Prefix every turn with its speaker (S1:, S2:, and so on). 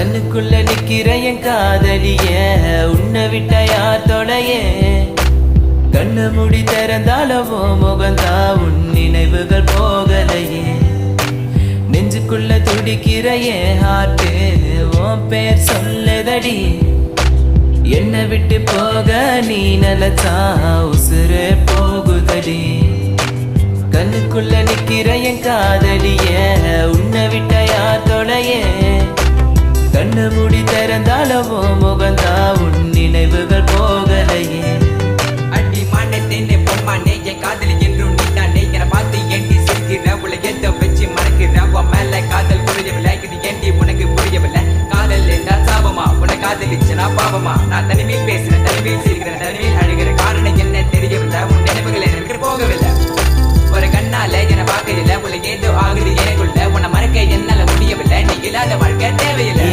S1: கண்ணுக்குள்ள நிக்கிற என் காதலிய உன்னை விட்ட யார் தொலைய கண்ணு முடி திறந்தாலவோ முகந்தா உன் நினைவுகள் போகலையே நெஞ்சுக்குள்ள துடிக்கிற என் ஹார்ட்டு உன் பேர் சொல்லுதடி என்ன விட்டு போக நீ நிலச்சா உசுறு போகுதடி கண்ணுக்குள்ள நிக்கிற என் காதலிய உன்னை விட்ட யார் தொலைய கண்ணு முடி திறந்தாலவோ முகந்தா உன் நினைவுகள் போக